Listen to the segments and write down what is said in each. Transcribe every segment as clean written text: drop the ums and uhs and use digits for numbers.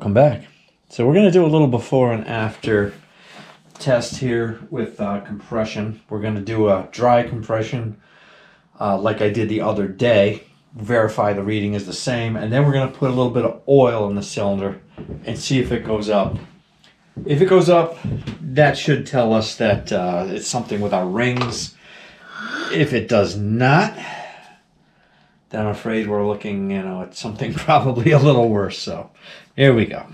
welcome back. So we're going to do a little before and after test here with compression. We're going to do a dry compression like I did the other day. Verify the reading is the same, and then we're going to put a little bit of oil in the cylinder and see if it goes up. If it goes up, that should tell us that it's something with our rings. If it does not, then I'm afraid we're looking, at something probably a little worse. So here we go.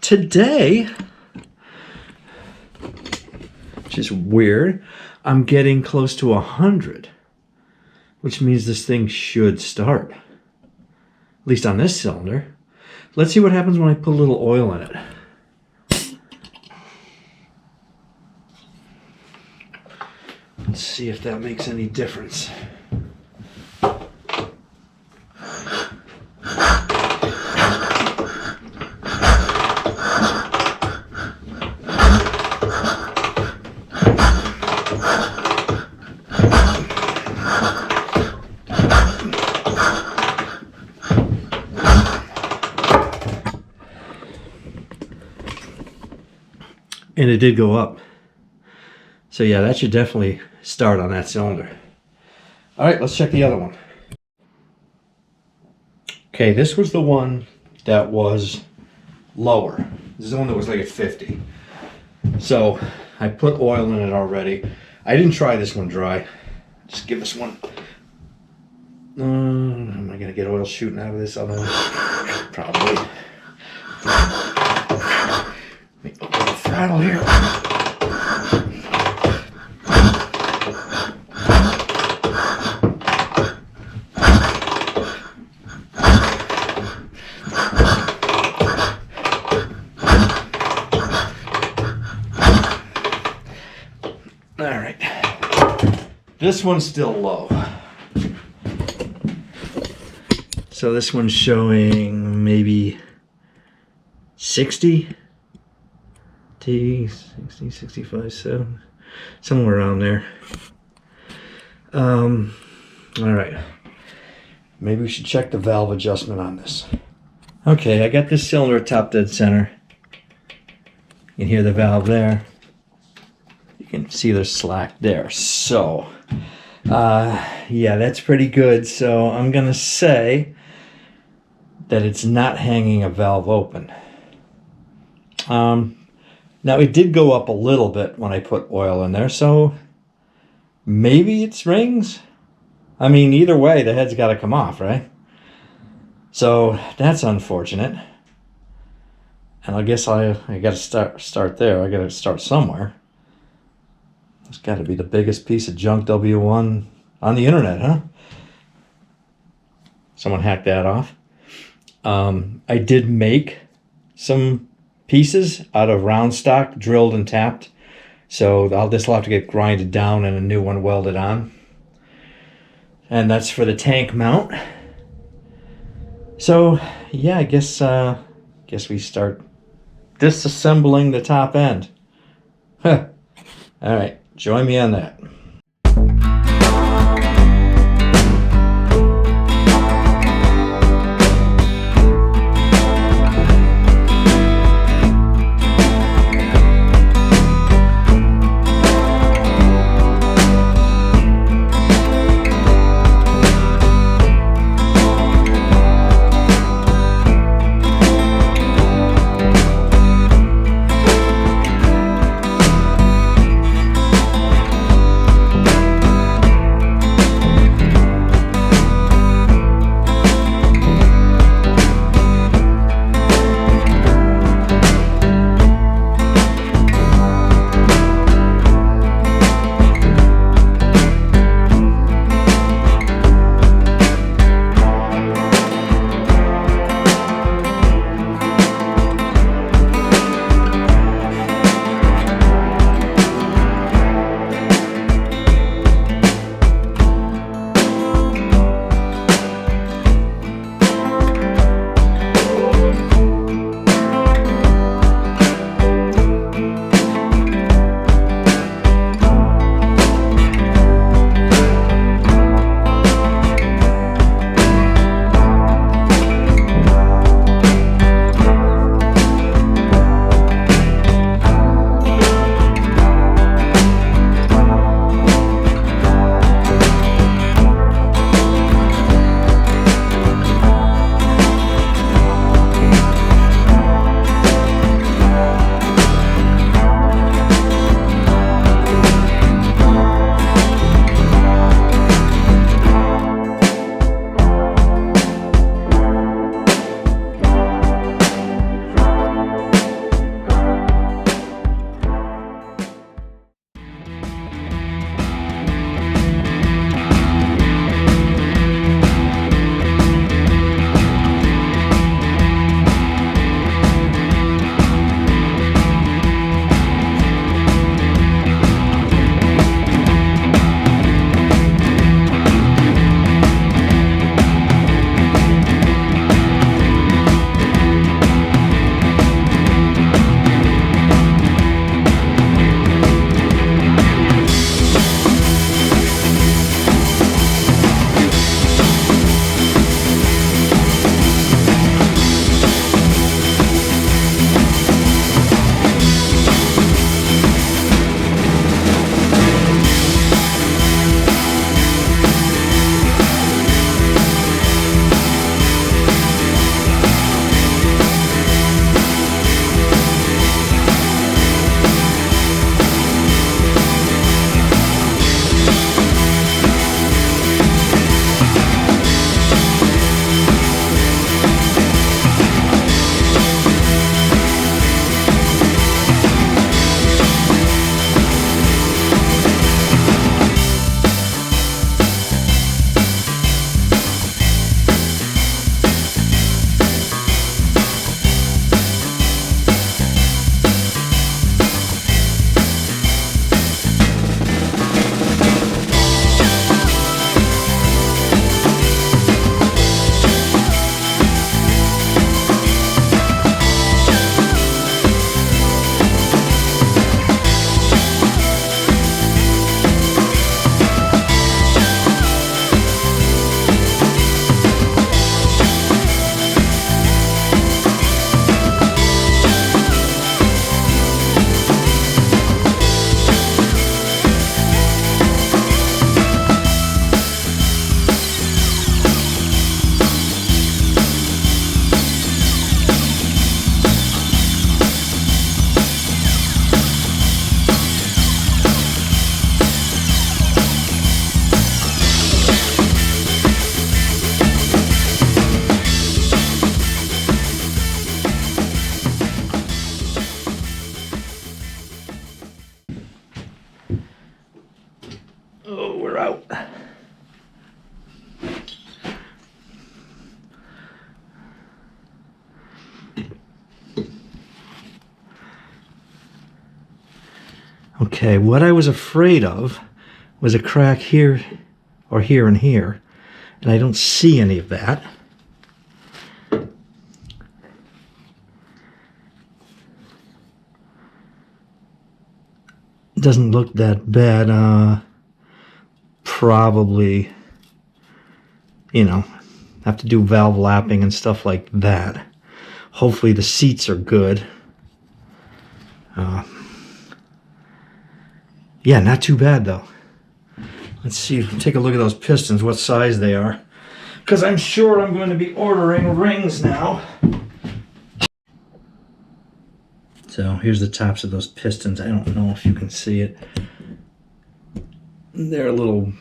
Today, which is weird, I'm getting close to 100, which means this thing should start, at least on this cylinder. Let's see what happens when I put a little oil in it. Let's see if that makes any difference. And it did go up. So yeah, that should definitely start on that cylinder. All right, let's check the other one. Okay, this was the one that was lower. This is the one that was like at 50. So I put oil in it already. I didn't try this one dry. Just give this one. Am I gonna get oil shooting out of this other one? Probably. Let me open the throttle here. All right. This one's still low. So this one's showing maybe 60. 60, 65, 7, somewhere around there. All right, maybe we should check the valve adjustment on this. Okay, I got this cylinder top dead center. You can hear the valve there. You can see there's slack there. So, yeah, that's pretty good. So I'm gonna say that it's not hanging a valve open. Now it did go up a little bit when I put oil in there, so maybe it's rings. I mean, either way, the head's got to come off, right? So that's unfortunate. And I guess I got to start there. I got to start somewhere. It's got to be the biggest piece of junk W1 on the internet, huh? Someone hacked that off. I did make some pieces out of round stock, drilled and tapped. So this will have to get grinded down and a new one welded on. And that's for the tank mount. So yeah, I guess we start disassembling the top end. Huh. All right, join me on that. Okay, what I was afraid of was a crack here or here and here, and I don't see any of that. Doesn't look that bad. Probably, you know, have to do valve lapping and stuff like that. Hopefully the seats are good. Yeah, not too bad though. Let's see, take a look at those pistons, what size they are. Because I'm sure I'm going to be ordering rings now. So here's the tops of those pistons. I don't know if you can see it. They're a little,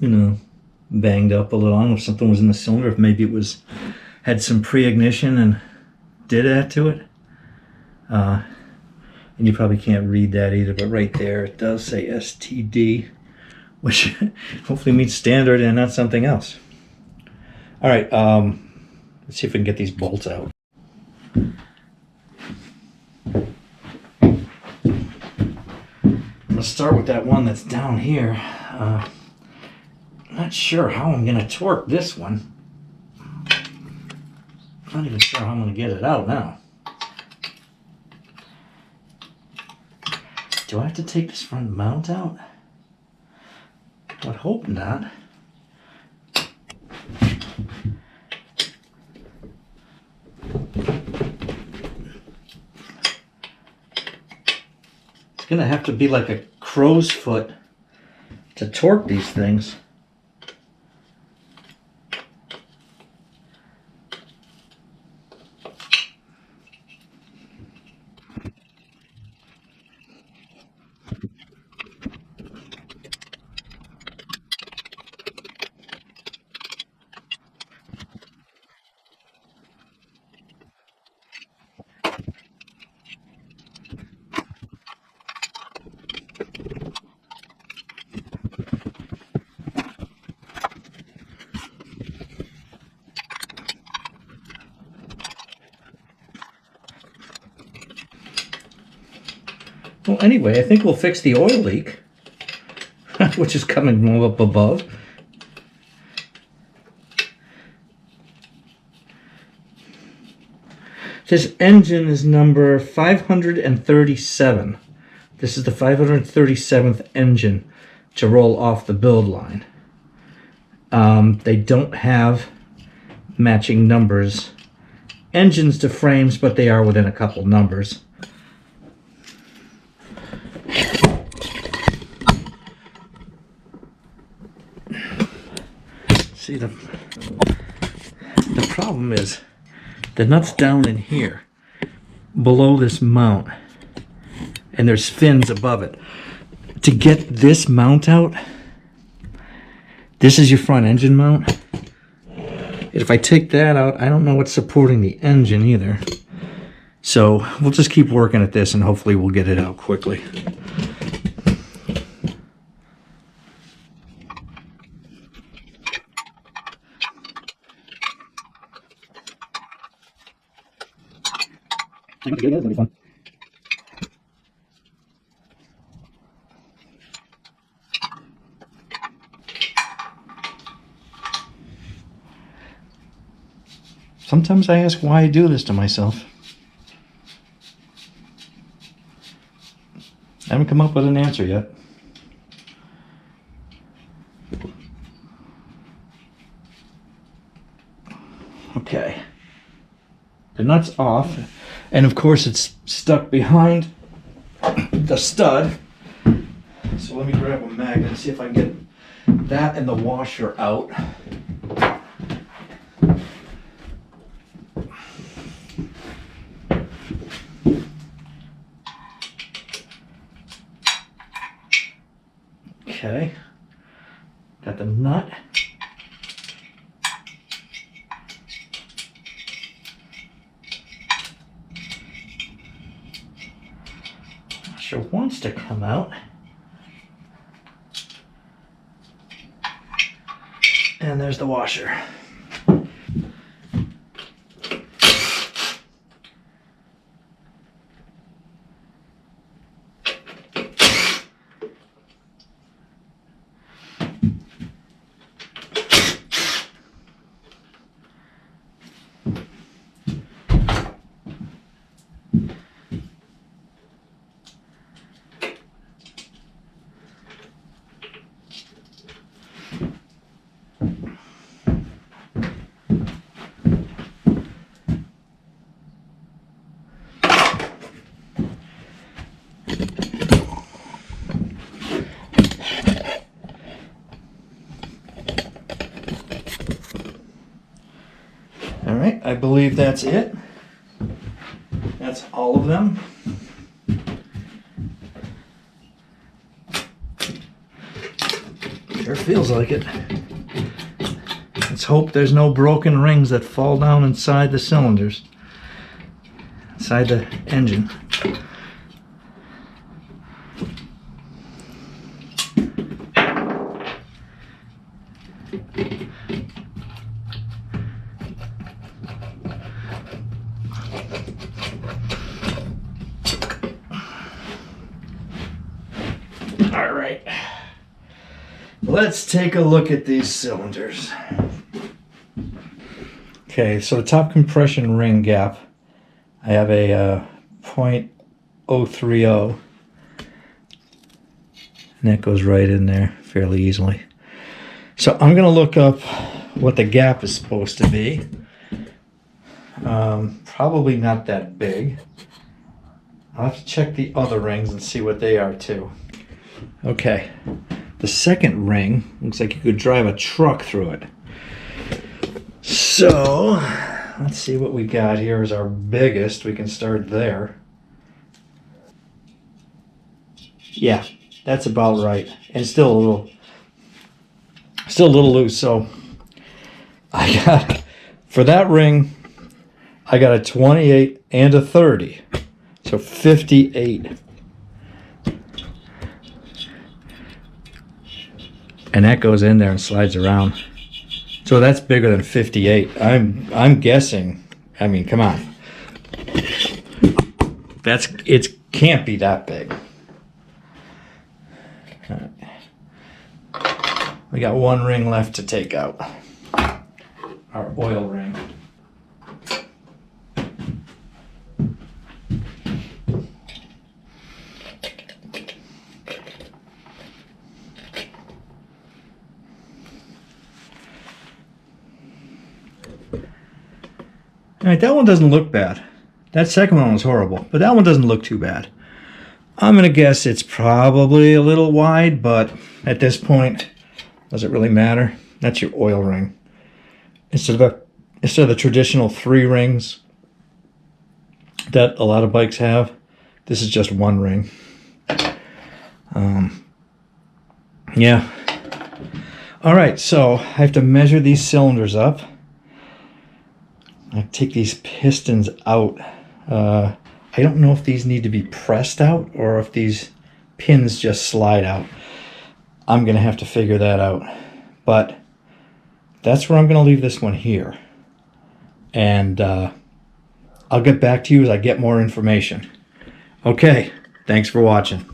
you know, banged up a little. I don't know if something was in the cylinder, if maybe it was had some pre-ignition and did that to it. And you probably can't read that either, but right there it does say STD, which hopefully meets standard and not something else. All right, let's see if we can get these bolts out. I'm gonna start with that one that's down here. I'm not sure how I'm gonna torque this one. Not even sure how I'm gonna get it out now. Do I have to take this front mount out? I would hope not. It's gonna have to be like a crow's foot to torque these things. Well, anyway, I think we'll fix the oil leak, which is coming up above. This engine is number 537. This is the 537th engine to roll off the build line. They don't have matching numbers, engines to frames, but they are within a couple numbers. See, the problem is the nut's down in here below this mount, and there's fins above it. To get this mount out, this is your front engine mount. If I take that out, I don't know what's supporting the engine either. So we'll just keep working at this and hopefully we'll get it out quickly. That'll be fun. Sometimes I ask why I do this to myself. I haven't come up with an answer yet. Okay. The nut's off, and of course it's stuck behind the stud. So let me grab a magnet and see if I can get that and the washer out. Okay, got the nut. Washer wants to come out. And there's the washer. right, I believe that's it. That's all of them. Sure feels like it. Let's hope there's no broken rings that fall down inside the cylinders, inside the engine. All right, let's take a look at these cylinders. Okay, so the top compression ring gap, I have a .030, and that goes right in there fairly easily. So I'm going to look up what the gap is supposed to be. Probably not that big. I'll have to check the other rings and see what they are too. Okay, the second ring looks like you could drive a truck through it. So let's see what we got here is our biggest. We can start there. Yeah, that's about right. And still a little loose. So I got, for that ring, I got a 28 and a 30. So 58. And that goes in there and slides around. So that's bigger than 58. I'm guessing. I mean, come on. It can't be that big. All right. We got one ring left to take out. Our oil ring. All right, that one doesn't look bad. That second one was horrible, but that one doesn't look too bad. I'm going to guess it's probably a little wide, but at this point, does it really matter? That's your oil ring. Instead of the traditional 3 rings that a lot of bikes have, this is just 1 ring. Yeah. All right, so I have to measure these cylinders up. I take these pistons out. I don't know if these need to be pressed out or if these pins just slide out. I'm going to have to figure that out. But that's where I'm going to leave this one here. And I'll get back to you as I get more information. Okay, thanks for watching.